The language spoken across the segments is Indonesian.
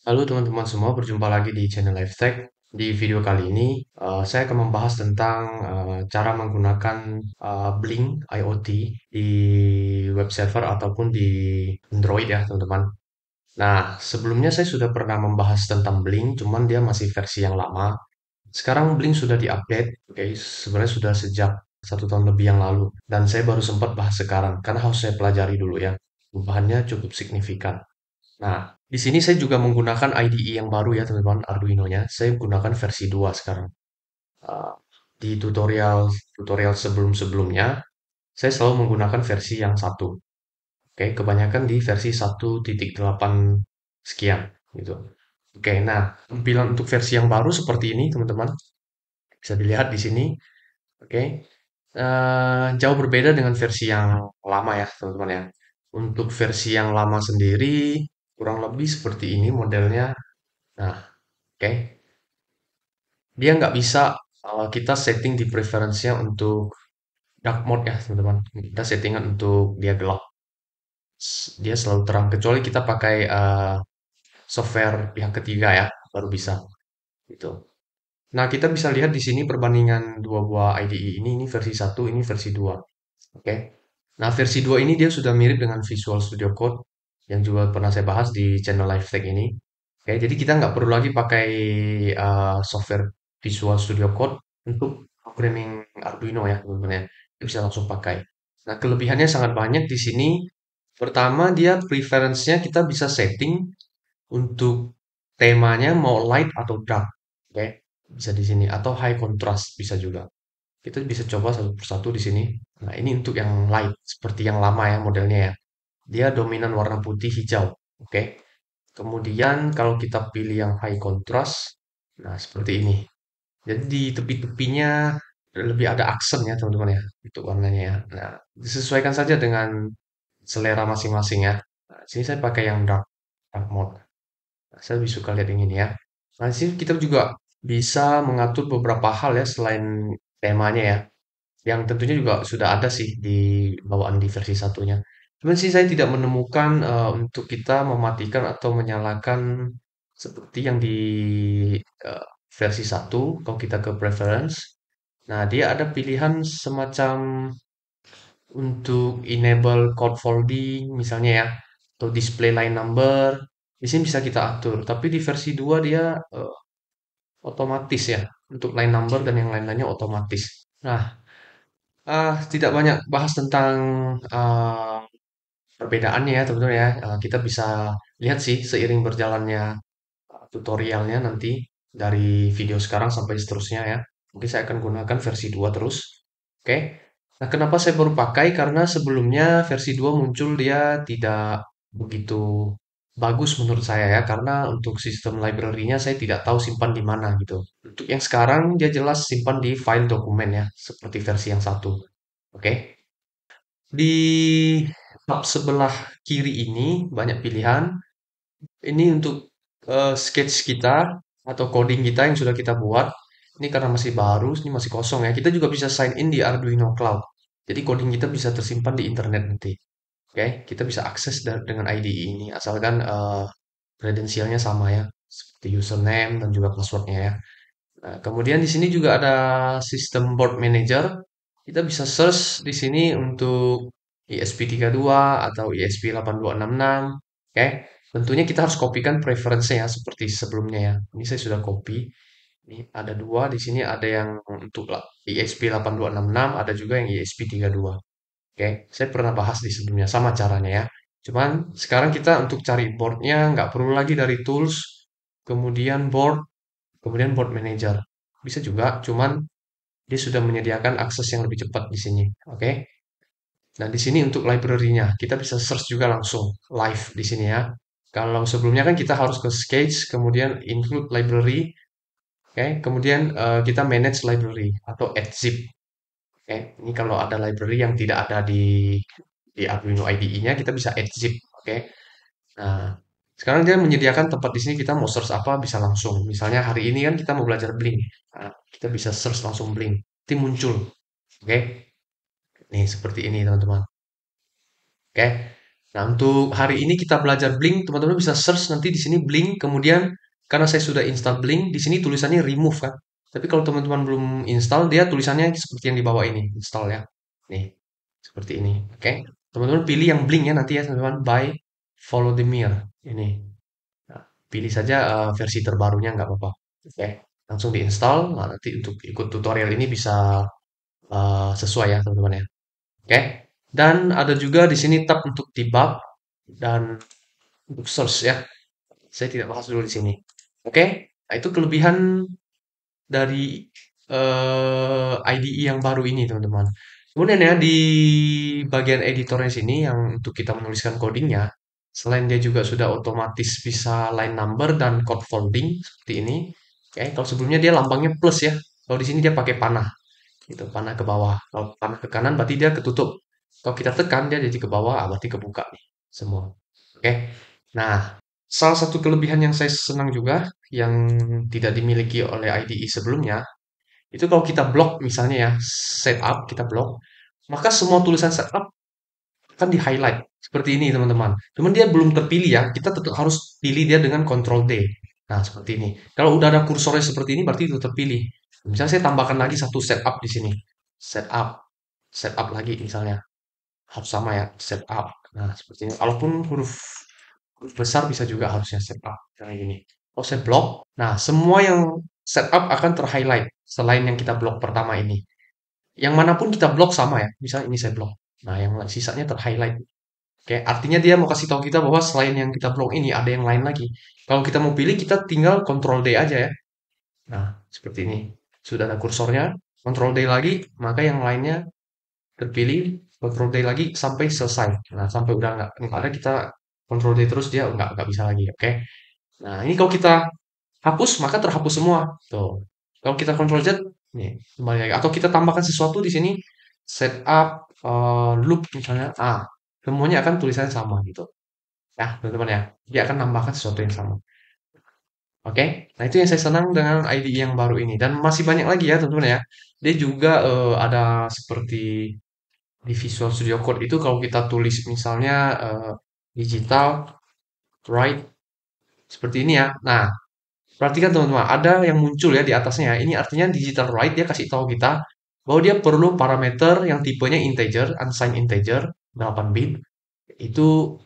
Halo teman-teman semua, berjumpa lagi di channel LifeTech. Di video kali ini, saya akan membahas tentang cara menggunakan Blink IoT di web server ataupun di Android ya, teman-teman. Nah, sebelumnya saya sudah pernah membahas tentang Blink, cuman dia masih versi yang lama. Sekarang Blink sudah diupdate, oke, sebenarnya sudah sejak 1 tahun lebih yang lalu. Dan saya baru sempat bahas sekarang, karena harus saya pelajari dulu ya. Perubahannya cukup signifikan. Nah, di sini saya juga menggunakan IDE yang baru ya teman-teman, Arduino-nya. Saya gunakan versi 2 sekarang. Uh, di tutorial tutorial sebelum-sebelumnya, saya selalu menggunakan versi yang satu. Oke, kebanyakan di versi 1.8 sekian gitu. Oke, nah tampilan untuk versi yang baru seperti ini teman-teman. Bisa dilihat di sini. Oke, jauh berbeda dengan versi yang lama ya teman-teman ya. Untuk versi yang lama sendiri kurang lebih seperti ini modelnya. Nah, oke, dia nggak bisa kita setting di preference-nya untuk dark mode ya teman-teman. Kita settingan untuk dia gelap. Dia selalu terang kecuali kita pakai software pihak ketiga ya, baru bisa gitu. Nah, kita bisa lihat di sini perbandingan dua buah IDE ini versi satu, ini versi 2. Oke. Nah, versi 2 ini dia sudah mirip dengan Visual Studio Code yang juga pernah saya bahas di channel LifeTech ini. Oke, jadi kita nggak perlu lagi pakai software Visual Studio Code untuk programming Arduino ya, teman-teman ya. Kita bisa langsung pakai. Nah, kelebihannya sangat banyak di sini. Pertama, dia preference-nya kita bisa setting untuk temanya mau light atau dark. Oke, bisa di sini atau high contrast bisa juga. Kita bisa coba satu persatu di sini. Nah, ini untuk yang light, seperti yang lama ya modelnya ya. Dia dominan warna putih hijau. Oke. Kemudian kalau kita pilih yang high contrast, nah seperti ini. Jadi di tepi-tepinya lebih ada aksen ya teman-teman ya untuk warnanya ya. Nah, disesuaikan saja dengan selera masing-masing ya. Nah, sini saya pakai yang dark mode. Nah, saya lebih suka lihat yang ini ya. Nah, di sini kita juga bisa mengatur beberapa hal ya selain temanya ya. Yang tentunya juga sudah ada sih di bawaan di versi satunya. Cuman sih saya tidak menemukan untuk kita mematikan atau menyalakan seperti yang di eh, versi satu. Kalau kita ke preference. Nah, dia ada pilihan semacam untuk enable code folding misalnya ya, atau display line number. Di sini bisa kita atur. Tapi di versi 2 dia otomatis ya, untuk line number dan yang lain-lainnya otomatis. Nah, tidak banyak bahas tentang eh, perbedaannya ya teman-teman ya. Kita bisa lihat sih seiring berjalannya tutorialnya nanti dari video sekarang sampai seterusnya ya. Mungkin saya akan gunakan versi 2 terus. Oke. Nah, kenapa saya baru pakai? Karena sebelumnya versi 2 muncul dia tidak begitu bagus menurut saya ya. Karena untuk sistem library-nya saya tidak tahu simpan di mana gitu. Untuk yang sekarang dia jelas simpan di file dokumen ya, seperti versi yang satu. Oke. Di tab sebelah kiri ini banyak pilihan. Ini untuk sketch kita atau coding kita yang sudah kita buat. Ini karena masih baru, ini masih kosong ya. Kita juga bisa sign in di Arduino Cloud. Jadi coding kita bisa tersimpan di internet nanti. Oke, kita bisa akses dengan IDE ini asalkan kredensialnya sama ya, seperti username dan juga passwordnya ya. Nah, kemudian di sini juga ada sistem board manager. Kita bisa search di sini untuk ESP32 atau ESP8266. Oke, tentunya kita harus kopikan preferensinya ya, seperti sebelumnya ya. Ini saya sudah copy. Ini ada dua di sini, ada yang untuk ESP8266, ada juga yang ESP32. Oke, saya pernah bahas di sebelumnya sama caranya ya. Cuman sekarang kita untuk cari boardnya nggak perlu lagi dari tools, kemudian board, kemudian board manager. Bisa juga, cuman dia sudah menyediakan akses yang lebih cepat di sini. Oke. Nah, di sini untuk library-nya, kita bisa search juga langsung live di sini ya. Kalau sebelumnya kan kita harus ke Sketch, kemudian include library, oke, kemudian kita manage library atau add zip. Oke, ini kalau ada library yang tidak ada di Arduino IDE-nya, kita bisa add zip. Oke. Nah, sekarang dia menyediakan tempat di sini kita mau search apa bisa langsung. Misalnya hari ini kan kita mau belajar Blink. Nah, kita bisa search langsung Blink. Nanti muncul. Oke. Nih, seperti ini teman-teman. Oke. Nah, untuk hari ini kita belajar Blink, teman-teman bisa search nanti di sini Blink, kemudian karena saya sudah install Blink, di sini tulisannya remove kan. Tapi kalau teman-teman belum install, dia tulisannya seperti yang di bawah ini, install ya. Nih, seperti ini. Oke. Teman-teman pilih yang Blink ya nanti ya teman-teman, by Follow the Mirror. Ini. Nah, pilih saja versi terbarunya nggak apa-apa. Oke. Langsung diinstal. Nah, nanti untuk ikut tutorial ini bisa sesuai ya teman-teman ya. Oke. Dan ada juga di sini tab untuk debug dan untuk search ya. Saya tidak bahas dulu di sini. Oke. Nah, itu kelebihan dari IDE yang baru ini teman-teman. Kemudian ya di bagian editornya sini yang untuk kita menuliskan codingnya, selain dia juga sudah otomatis bisa line number dan code folding seperti ini. Oke, kalau sebelumnya dia lambangnya plus ya. Kalau di sini dia pakai panah, gitu, panah ke bawah. Kalau panah ke kanan berarti dia ketutup. Kalau kita tekan dia jadi ke bawah, berarti kebuka nih semua. Oke. Nah, salah satu kelebihan yang saya senang juga yang tidak dimiliki oleh IDE sebelumnya itu kalau kita blok misalnya ya, setup kita blok, maka semua tulisan setup akan di-highlight seperti ini teman-teman. Cuman dia belum terpilih ya, kita tetap harus pilih dia dengan Ctrl D. Nah, seperti ini. Kalau udah ada kursornya seperti ini berarti itu terpilih. Misalnya saya tambahkan lagi satu setup di sini. Setup, setup lagi misalnya. Harus sama ya, setup. Nah, seperti ini. Walaupun huruf besar bisa juga harusnya setup. Kayak gini. Kalau saya blok, nah semua yang setup akan ter-highlight selain yang kita blok pertama ini. Yang manapun kita blok sama ya. Misalnya ini saya blok. Nah, yang sisanya ter-highlight. Oke, artinya dia mau kasih tahu kita bahwa selain yang kita blok ini ada yang lain lagi. Kalau kita mau pilih, kita tinggal Ctrl D aja ya. Nah, seperti ini. Sudah ada kursornya, Ctrl D lagi, maka yang lainnya terpilih, Ctrl D lagi sampai selesai. Nah, sampai udah nggak ada kita Ctrl D terus dia nggak bisa lagi. Oke. Nah, ini kalau kita hapus maka terhapus semua. Tuh. Kalau kita Ctrl Z, nih kembali lagi. Atau kita tambahkan sesuatu di sini, setup loop misalnya, semuanya akan tulisannya sama gitu. Ya, teman-teman ya. Dia akan nambahkan sesuatu yang sama. Oke, nah itu yang saya senang dengan IDE yang baru ini dan masih banyak lagi ya teman-teman ya. Dia juga ada seperti di Visual Studio Code itu kalau kita tulis misalnya digital write seperti ini ya. Nah, perhatikan teman-teman, ada yang muncul ya di atasnya. Ini artinya digital write dia kasih tahu kita bahwa dia perlu parameter yang tipenya integer, unsigned integer 8 bit itu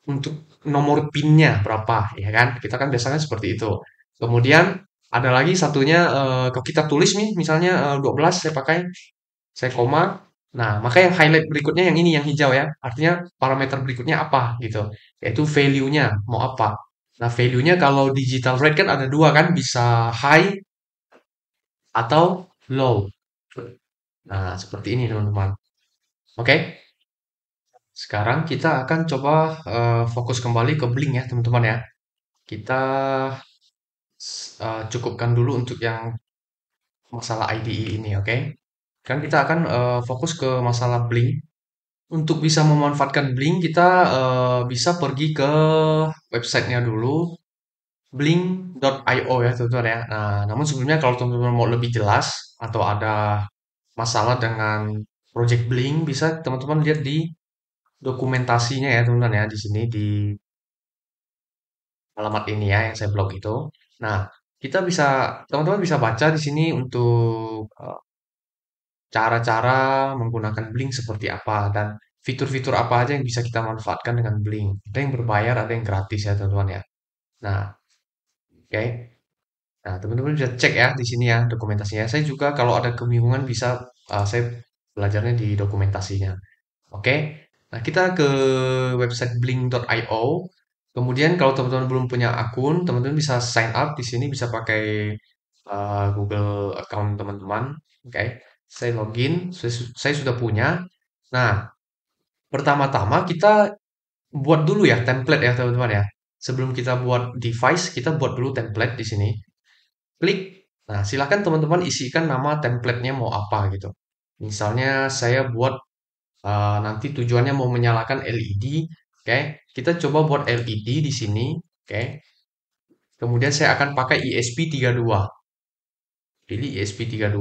untuk nomor PIN-nya berapa, ya kan? Kita kan biasanya seperti itu. Kemudian ada lagi satunya, kalau kita tulis nih, misalnya 12 saya pakai, saya koma. Nah, maka yang highlight berikutnya yang ini, yang hijau ya. Artinya parameter berikutnya apa gitu. Yaitu value-nya, mau apa. Nah, value-nya kalau digital rate kan ada dua kan, bisa high atau low. Nah, seperti ini teman-teman. Oke, sekarang kita akan coba fokus kembali ke Blink ya teman-teman ya. Kita cukupkan dulu untuk yang masalah IDE ini, oke? Kan kita akan fokus ke masalah Blink. Untuk bisa memanfaatkan Blink, kita bisa pergi ke websitenya dulu, blink.io ya teman-teman ya. Nah, namun sebelumnya kalau teman-teman mau lebih jelas atau ada masalah dengan project Blink, bisa teman-teman lihat di dokumentasinya ya teman-teman ya di sini di alamat ini ya yang saya blog itu. Nah, kita bisa teman-teman bisa baca di sini untuk cara-cara menggunakan Blink seperti apa dan fitur-fitur apa aja yang bisa kita manfaatkan dengan Blink. Ada yang berbayar, ada yang gratis ya teman-teman ya. Nah, oke. Nah, teman-teman bisa cek ya di sini ya dokumentasinya. Saya juga kalau ada kebingungan bisa saya belajarnya di dokumentasinya. Oke. Nah, kita ke website blink.io. Kemudian kalau teman-teman belum punya akun, teman-teman bisa sign up di sini bisa pakai Google account teman-teman. Oke. Saya login, saya sudah punya. Nah, pertama-tama kita buat dulu ya template ya teman-teman ya. Sebelum kita buat device, kita buat dulu template di sini. Klik. Nah, silakan teman-teman isikan nama templatenya mau apa gitu. Misalnya saya buat nanti tujuannya mau menyalakan LED. Oke, kita coba buat LED di sini. Oke, kemudian saya akan pakai ESP32. Pilih ESP32.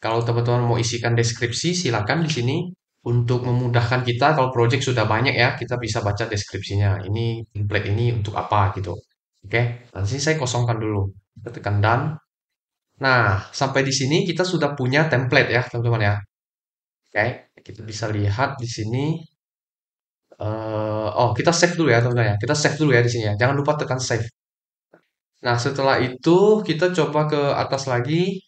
Kalau teman-teman mau isikan deskripsi, silakan di sini. Untuk memudahkan kita kalau project sudah banyak ya, kita bisa baca deskripsinya. Ini template ini untuk apa gitu. Oke, nanti saya kosongkan dulu. Kita tekan done. Nah, sampai di sini kita sudah punya template ya, teman-teman ya. Oke, kita bisa lihat di sini. Oh, kita save dulu ya, teman-teman ya. Kita save dulu ya di sini ya. Jangan lupa tekan save. Nah, setelah itu kita coba ke atas lagi.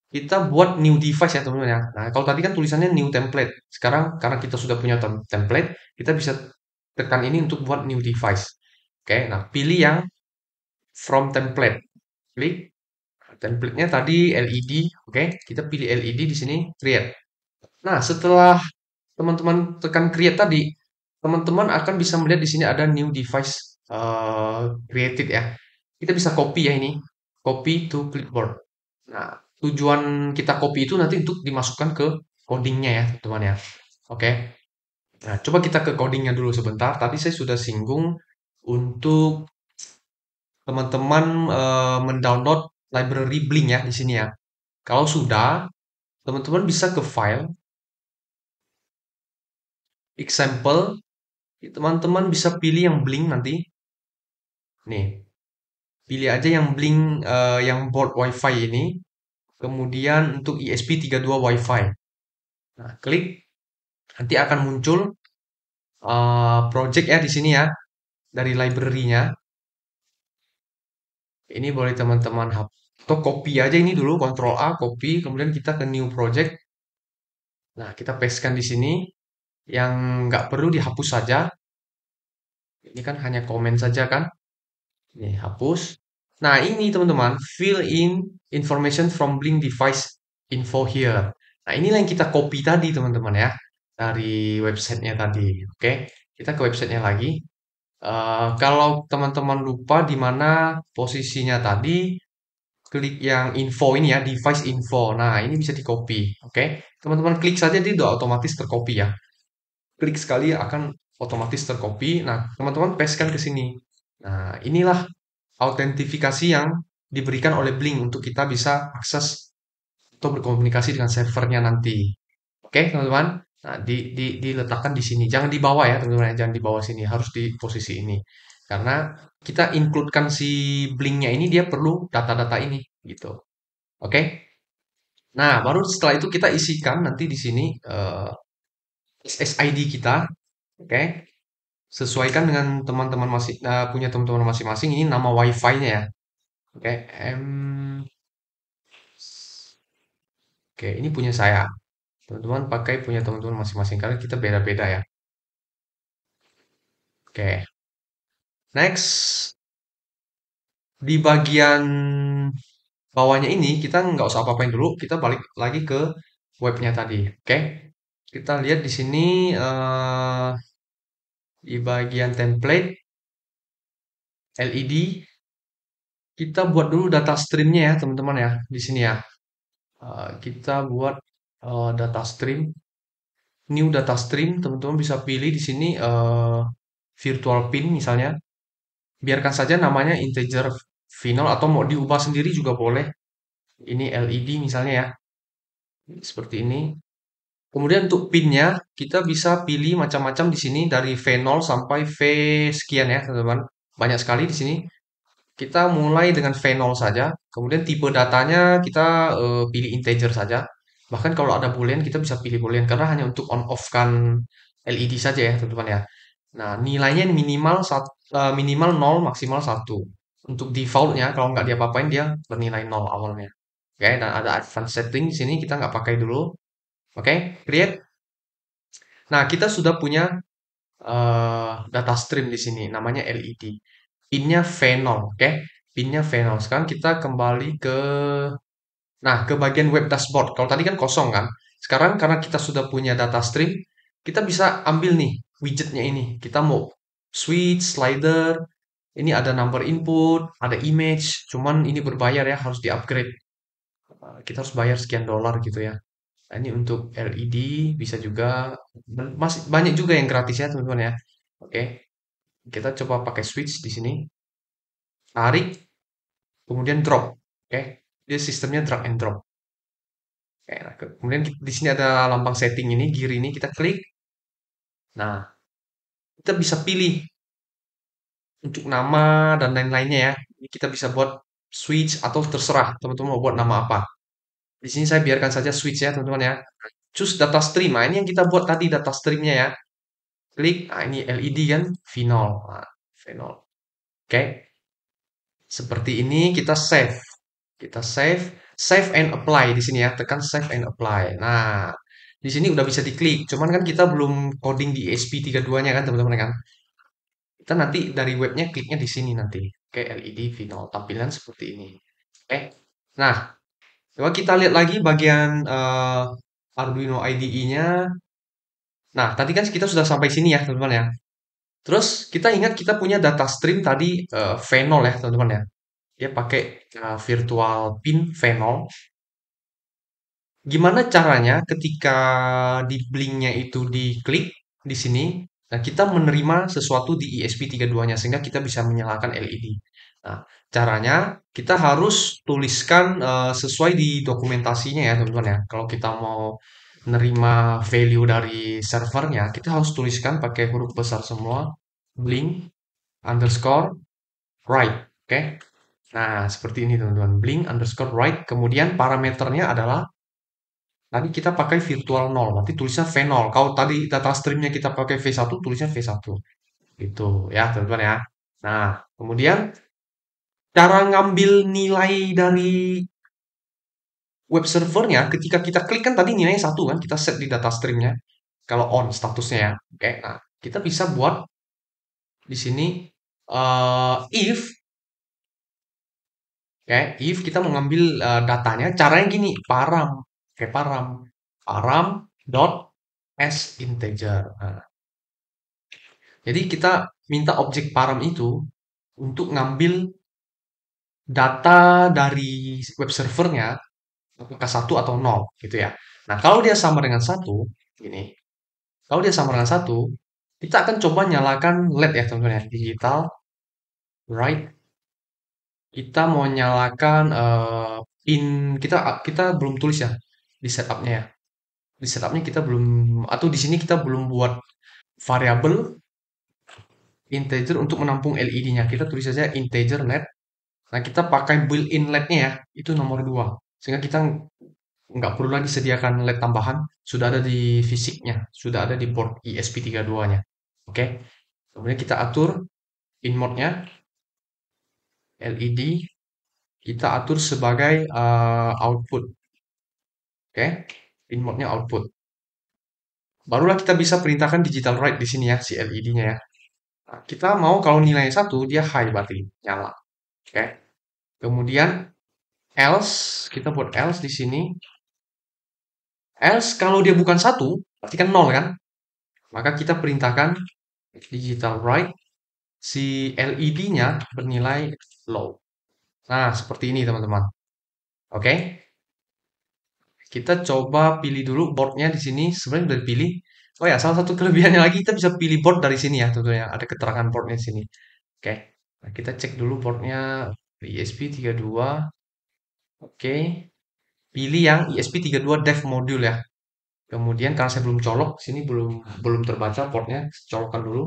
Kita buat new device ya, teman-teman ya. Nah, kalau tadi kan tulisannya new template. Sekarang karena kita sudah punya template, kita bisa tekan ini untuk buat new device. Oke, nah pilih yang from template. Klik. Template-nya tadi LED. Oke, kita pilih LED di sini, create. Nah, setelah teman-teman tekan create tadi, teman-teman akan bisa melihat di sini ada new device created ya. Kita bisa copy ya ini, copy to clipboard. Nah, tujuan kita copy itu nanti untuk dimasukkan ke codingnya ya, teman-teman ya. Oke. Nah, coba kita ke codingnya dulu sebentar. Tadi saya sudah singgung untuk teman-teman mendownload library Blink ya di sini ya. Kalau sudah, teman-teman bisa ke file, example, teman-teman bisa pilih yang Blink nanti. Nih, pilih aja yang Blink yang board WiFi ini. Kemudian untuk ESP32 WiFi. Nah, klik, nanti akan muncul project ya di sini ya dari library-nya. Ini boleh teman-teman atau copy aja ini dulu, Ctrl A, copy, kemudian kita ke new project. Nah, kita pastekan di sini. Yang nggak perlu dihapus saja. Ini kan hanya komen saja kan. Ini hapus. Nah, ini teman-teman, fill in information from Blink device info here. Nah, inilah yang kita copy tadi teman-teman ya. Dari websitenya tadi. Oke, kita ke websitenya lagi. Kalau teman-teman lupa di mana posisinya tadi, klik yang info ini ya, device info. Nah, ini bisa di copy. Oke, teman-teman klik saja dia udah otomatis tercopy ya. Klik sekali akan otomatis tercopy. Nah, teman-teman pastekan ke sini. Nah, inilah autentifikasi yang diberikan oleh Blink untuk kita bisa akses atau berkomunikasi dengan servernya nanti. Oke, teman-teman. Nah, diletakkan di sini. Jangan di bawah ya, teman-teman. Jangan di bawah sini. Harus di posisi ini. Karena kita include-kan si Blink-nya ini, dia perlu data-data ini. Gitu. Oke. Nah, baru setelah itu kita isikan nanti di sini SSID kita. Oke. Sesuaikan dengan teman-teman punya teman-teman masing-masing. Ini nama WiFi-nya ya. Oke. Oke, ini punya saya. Teman-teman pakai punya teman-teman masing-masing karena kita beda-beda ya. Oke, next di bagian bawahnya ini kita nggak usah apa-apain dulu. Kita balik lagi ke webnya tadi. Oke, kita lihat di sini di bagian template LED kita buat dulu data streamnya ya teman-teman ya di sini ya. Kita buat data stream, new data stream. Teman-teman bisa pilih di sini virtual pin misalnya. Biarkan saja namanya integer final atau mau diubah sendiri juga boleh. Ini LED misalnya ya, seperti ini. Kemudian untuk pinnya kita bisa pilih macam-macam di sini dari V0 sampai V sekian ya teman-teman. Banyak sekali di sini. Kita mulai dengan V0 saja. Kemudian tipe datanya kita pilih integer saja. Bahkan kalau ada boolean kita bisa pilih boolean karena hanya untuk on off kan LED saja ya teman-teman ya. Nah, nilainya minimal minimal 0, maksimal 1. Untuk defaultnya, kalau nggak diapa-apain, dia bernilai 0 awalnya. Oke, dan ada advanced setting di sini, kita nggak pakai dulu. Oke, create. Nah, kita sudah punya data stream di sini, namanya LED. Pinnya V0, oke? Pinnya V0. Sekarang kita kembali nah, ke bagian web dashboard. Kalau tadi kan kosong kan? Sekarang karena kita sudah punya data stream, kita bisa ambil nih widgetnya ini. Kita mau switch, slider, ini ada number input, ada image, cuman ini berbayar ya, harus di-upgrade. Kita harus bayar sekian dolar gitu ya. Nah, ini untuk LED bisa juga, masih banyak juga yang gratis ya teman-teman ya. Oke, kita coba pakai switch di sini, tarik, kemudian drop. Oke, dia sistemnya drag and drop. Oke, nah, kemudian di sini ada lambang setting ini, gear ini kita klik. Nah, kita bisa pilih untuk nama dan lain-lainnya ya. Ini kita bisa buat switch atau terserah teman-teman mau buat nama apa. Di sini saya biarkan saja switch ya teman-teman ya. Choose data stream. Nah, ini yang kita buat tadi data streamnya ya. Klik. Nah, ini LED kan V0. Nah, V0. Oke. Seperti ini kita save. Kita save, save and apply di sini ya. Tekan save and apply. Nah, di sini udah bisa diklik. Cuman kan kita belum coding di ESP32-nya kan teman-teman kan. Kita nanti dari webnya kliknya di sini nanti. Oke, LED V0. Tampilan seperti ini. Oke. Nah, coba kita lihat lagi bagian Arduino IDE-nya. Nah, tadi kan kita sudah sampai sini ya, teman-teman ya. Terus kita ingat kita punya data stream tadi V0 ya, teman-teman ya. Dia pakai virtual pin V0. Gimana caranya ketika di blinknya itu diklik di sini, nah kita menerima sesuatu di ESP32-nya sehingga kita bisa menyalakan LED. Nah, caranya kita harus tuliskan sesuai di dokumentasinya ya teman-teman ya. Kalau kita mau menerima value dari servernya, kita harus tuliskan pakai huruf besar semua, blink underscore write. Oke. Nah, seperti ini teman-teman. Blink underscore write. Kemudian parameternya adalah tadi kita pakai virtual nol, berarti tulisnya V0. Kalau tadi data streamnya kita pakai V1, tulisnya V1. Gitu ya, teman-teman ya. Nah, kemudian cara ngambil nilai dari web servernya, ketika kita klik kan tadi nilainya 1 kan, kita set di data streamnya. Kalau on statusnya ya. Oke, nah kita bisa buat di sini if, ya, if kita mau ngambil datanya, caranya gini, param, kayak param, param dot as integer. Nah, jadi kita minta objek param itu untuk ngambil data dari web servernya apakah satu atau nol gitu ya. Nah, kalau dia sama dengan satu, ini, kalau dia sama dengan satu, kita akan coba nyalakan LED ya teman-teman ya, digital right. Kita mau nyalakan pin kita kita belum tulis ya di setupnya ya. Di setupnya kita belum atau di sini kita belum buat variabel integer untuk menampung LED-nya. Kita tulis saja integer LED. Nah, kita pakai built-in LED-nya ya, itu nomor 2. Sehingga kita nggak perlu lagi sediakan LED tambahan, sudah ada di fisiknya, sudah ada di port ESP32-nya. Oke, kemudian kita atur in mode-nya, LED, kita atur sebagai output. Oke, in mode-nya output. Barulah kita bisa perintahkan digital write di sini ya, si LED-nya ya. Nah, kita mau kalau nilainya 1, dia high berarti, nyala. Oke, kemudian else, kita buat else di sini. Else kalau dia bukan 1, berarti kan 0 kan? Maka kita perintahkan digital write si LED-nya bernilai low. Nah, seperti ini teman-teman. Oke, kita coba pilih dulu boardnya di sini. Sebenarnya udah dipilih. Oh ya, salah satu kelebihannya lagi kita bisa pilih board dari sini ya tentunya. Ada keterangan boardnya di sini. Oke, nah, kita cek dulu boardnya ESP32. Oke, pilih yang ESP32 dev module ya. Kemudian karena saya belum colok, sini belum belum terbaca portnya, colokkan dulu.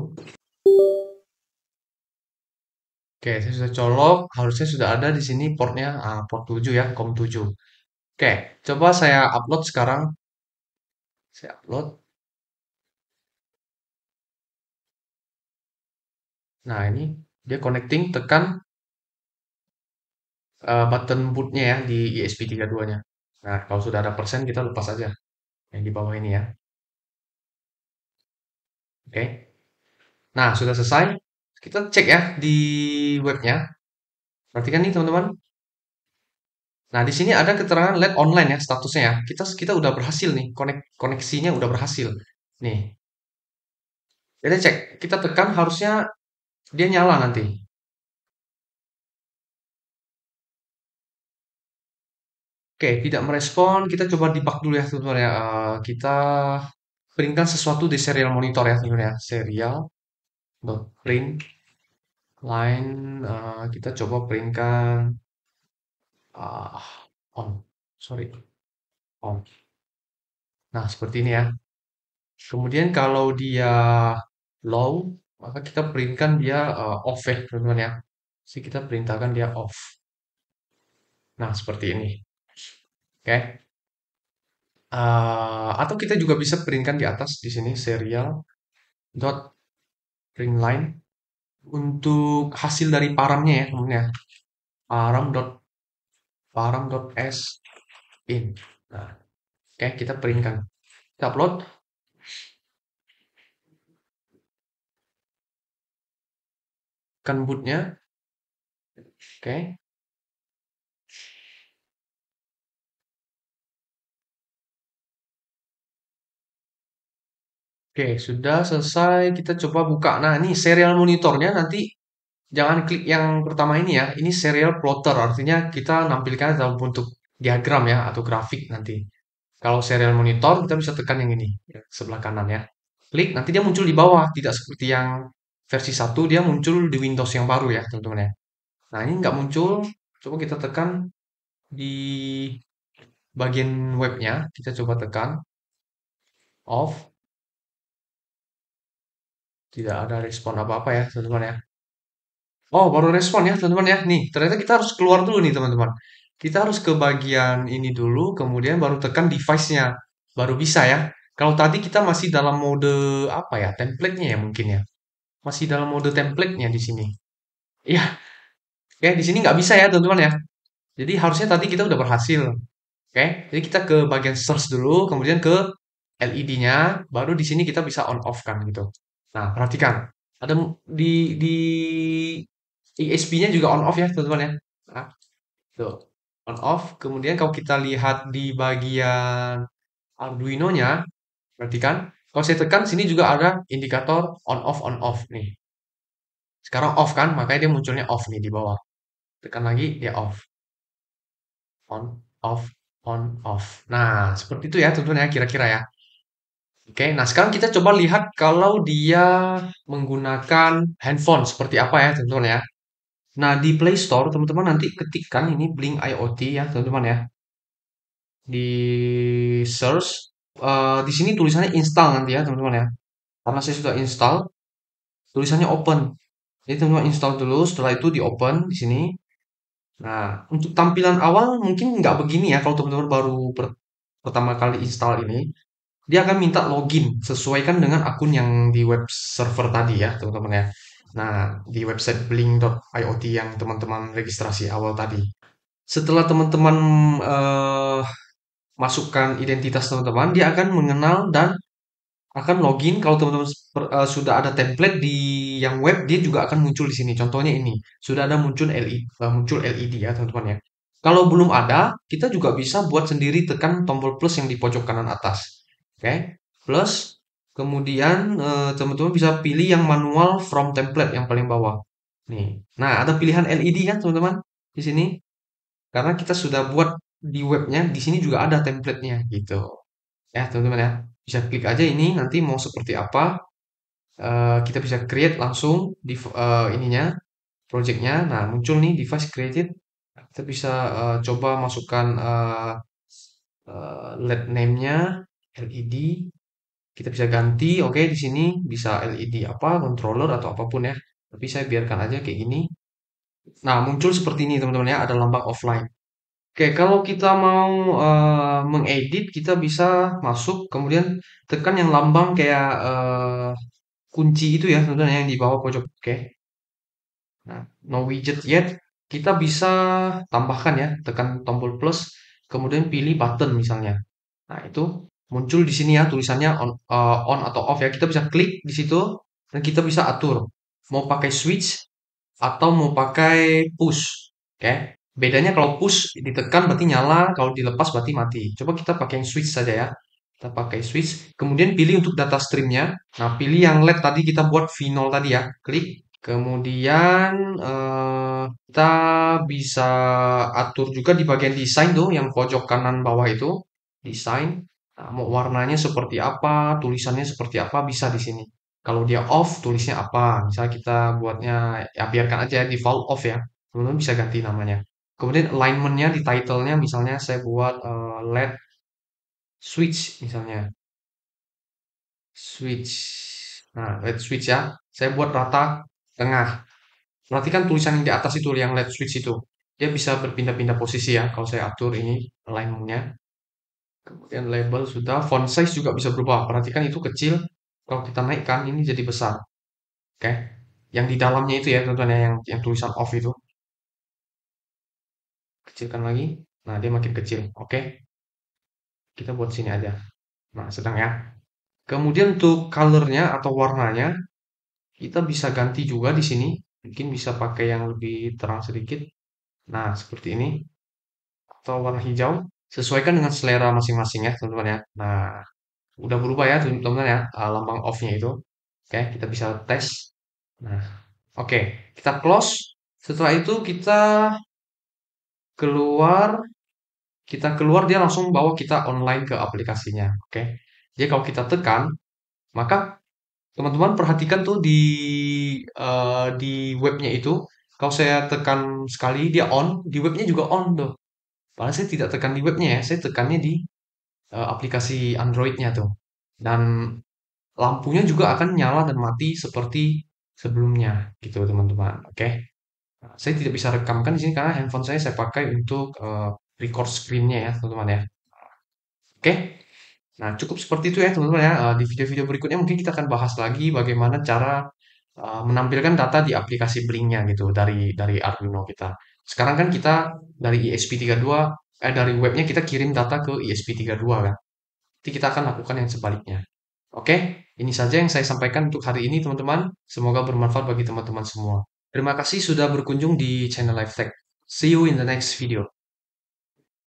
Oke, saya sudah colok, harusnya sudah ada di sini portnya, port 7 ya, COM 7. Oke, coba saya upload sekarang. Saya upload. Nah, ini dia connecting, tekan button bootnya ya di ESP32-nya. Nah, kalau sudah ada persen, kita lepas aja yang di bawah ini ya. Oke. Nah, sudah selesai. Kita cek ya di webnya. Perhatikan nih teman-teman. Nah, di sini ada keterangan LED online ya statusnya ya. Kita kita udah berhasil nih, koneksinya udah berhasil. Nih, kita cek, kita tekan harusnya dia nyala nanti. Oke, tidak merespon. Kita coba debug dulu ya teman-teman ya. Kita printkan sesuatu di serial monitor ya teman-teman ya. Serial dot print line. Kita coba printkan on. Sorry, on. Nah, seperti ini ya. Kemudian kalau dia low, maka kita perintahkan dia off ya, teman-teman ya. Jadi kita perintahkan dia off. Nah, seperti ini. Oke. Atau kita juga bisa perintahkan di atas di sini serial dot print line untuk hasil dari paramnya ya, teman-teman ya. Param dot param dot s in. Nah, oke, kita printkan. Kita upload. Kan bootnya. Oke. Oke, sudah selesai. Kita coba buka. Nah, ini serial monitornya nanti jangan klik yang pertama ini ya. Ini serial plotter, artinya kita nampilkan dalam bentuk diagram ya atau grafik nanti. Kalau serial monitor kita bisa tekan yang ini ya, sebelah kanan ya. Klik, nanti dia muncul di bawah, tidak seperti yang versi satu dia muncul di Windows yang baru ya, teman-teman ya. Nah, ini nggak muncul. Coba kita tekan di bagian webnya, kita coba tekan off. Tidak ada respon apa-apa ya, teman-teman ya. Oh, baru respon ya, teman-teman ya. Nih, ternyata kita harus keluar dulu nih, teman-teman. Kita harus ke bagian ini dulu, kemudian baru tekan device-nya. Baru bisa ya. Kalau tadi kita masih dalam mode apa ya? Template-nya ya mungkin ya. Masih dalam mode template-nya di sini. Iya, ya di sini nggak bisa ya, teman-teman ya. Jadi harusnya tadi kita udah berhasil. Oke, jadi kita ke bagian search dulu, kemudian ke LED-nya, baru di sini kita bisa on off kan gitu. Nah, perhatikan. Ada di ISP-nya juga on off ya, teman-teman ya. Nah, tuh, on off. Kemudian kalau kita lihat di bagian Arduino-nya, perhatikan. Kalau saya tekan sini juga ada indikator on off nih. Sekarang off kan, makanya dia munculnya off nih di bawah. Tekan lagi dia off. On, off, on, off. Nah, seperti itu ya tentunya kira-kira ya. Oke, nah sekarang kita coba lihat kalau dia menggunakan handphone seperti apa ya teman-teman ya. Nah di Play Store teman-teman nanti ketikkan ini Blink IoT ya teman-teman ya. Di search, di sini tulisannya install nanti ya teman-teman ya. Karena saya sudah install, tulisannya open. Jadi teman-teman install dulu, setelah itu di open di sini. Nah, untuk tampilan awal mungkin nggak begini ya kalau teman-teman baru pertama kali install ini. Dia akan minta login sesuaikan dengan akun yang di web server tadi ya, teman-teman ya. Nah, di website blink.iot yang teman-teman registrasi awal tadi. Setelah teman-teman eh, masukkan identitas teman-teman, dia akan mengenal dan akan login. Kalau teman-teman sudah ada template di yang web, dia juga akan muncul di sini. Contohnya ini, sudah ada muncul LED ya, teman-teman ya. Kalau belum ada, kita juga bisa buat sendiri tekan tombol plus yang di pojok kanan atas. Oke, plus. Kemudian teman-teman bisa pilih yang manual from template yang paling bawah. Nih. Nah, ada pilihan LED kan, teman-teman, di sini. Karena kita sudah buat di webnya, di sini juga ada template-nya gitu. Ya, teman-teman ya. Bisa klik aja ini nanti mau seperti apa. Kita bisa create langsung di ininya, projectnya. Nah, muncul nih device created. Kita bisa coba masukkan LED name-nya, LED. Kita bisa ganti, oke di sini bisa LED apa, controller atau apapun ya. Tapi saya biarkan aja kayak gini. Nah, muncul seperti ini teman-teman ya, ada lambang offline. Oke, kalau kita mau mengedit, kita bisa masuk, kemudian tekan yang lambang kayak kunci itu ya, teman-teman yang di bawah pojok. Oke, nah, no widget yet. Kita bisa tambahkan ya, tekan tombol plus, kemudian pilih button misalnya. Nah, itu muncul di sini ya tulisannya on atau off ya. Kita bisa klik di situ dan kita bisa atur mau pakai switch atau mau pakai push. Oke. Bedanya kalau push ditekan berarti nyala, kalau dilepas berarti mati. Coba kita pakai yang switch saja ya. Kita pakai switch, kemudian pilih untuk data streamnya. Nah, pilih yang LED tadi kita buat V0 tadi ya. Klik. Kemudian kita bisa atur juga di bagian desain tuh yang pojok kanan bawah itu, desain. Nah, mau warnanya seperti apa, tulisannya seperti apa bisa di sini. Kalau dia off, tulisnya apa. Misalnya kita buatnya ya biarkan aja default off ya. Teman-teman bisa ganti namanya. Kemudian alignmentnya di title-nya misalnya saya buat LED switch misalnya. Switch. Nah, LED switch ya. Saya buat rata tengah. Perhatikan tulisan yang di atas itu, yang LED switch itu. Dia bisa berpindah-pindah posisi ya, kalau saya atur ini alignment-nya. Kemudian label sudah, font size juga bisa berubah. Perhatikan itu kecil, kalau kita naikkan ini jadi besar. Oke. Yang di dalamnya itu ya, teman-teman ya, yang tulisan off itu. Kecilkan lagi. Nah, dia makin kecil. Oke. Kita buat sini aja. Nah, sedang ya. Kemudian untuk color-nya atau warnanya, kita bisa ganti juga di sini. Mungkin bisa pakai yang lebih terang sedikit. Nah, seperti ini. Atau warna hijau. Sesuaikan dengan selera masing-masing ya, teman-teman ya. Nah, udah berubah ya, teman-teman ya, lambang off-nya itu. Oke, kita bisa tes. Nah, oke. Kita close. Setelah itu keluar, kita keluar dia langsung bawa kita online ke aplikasinya. Oke. Jadi kalau kita tekan, maka teman-teman perhatikan tuh di webnya itu, kalau saya tekan sekali dia on, di webnya juga on tuh. Padahal saya tidak tekan di webnya ya, saya tekannya di aplikasi Android-nya tuh. Dan lampunya juga akan nyala dan mati seperti sebelumnya gitu teman-teman. Oke. Nah, saya tidak bisa rekamkan di sini karena handphone saya pakai untuk record screen-nya ya teman-teman ya. Oke. Nah, cukup seperti itu ya teman-teman ya. Di video-video berikutnya mungkin kita akan bahas lagi bagaimana cara menampilkan data di aplikasi Blink-nya gitu dari Arduino kita. Sekarang kan kita dari ESP32 dari webnya kita kirim data ke ESP32 kan. Nanti kita akan lakukan yang sebaliknya. Oke, ini saja yang saya sampaikan untuk hari ini teman-teman. Semoga bermanfaat bagi teman-teman semua. Terima kasih sudah berkunjung di channel LifeTech. See you in the next video.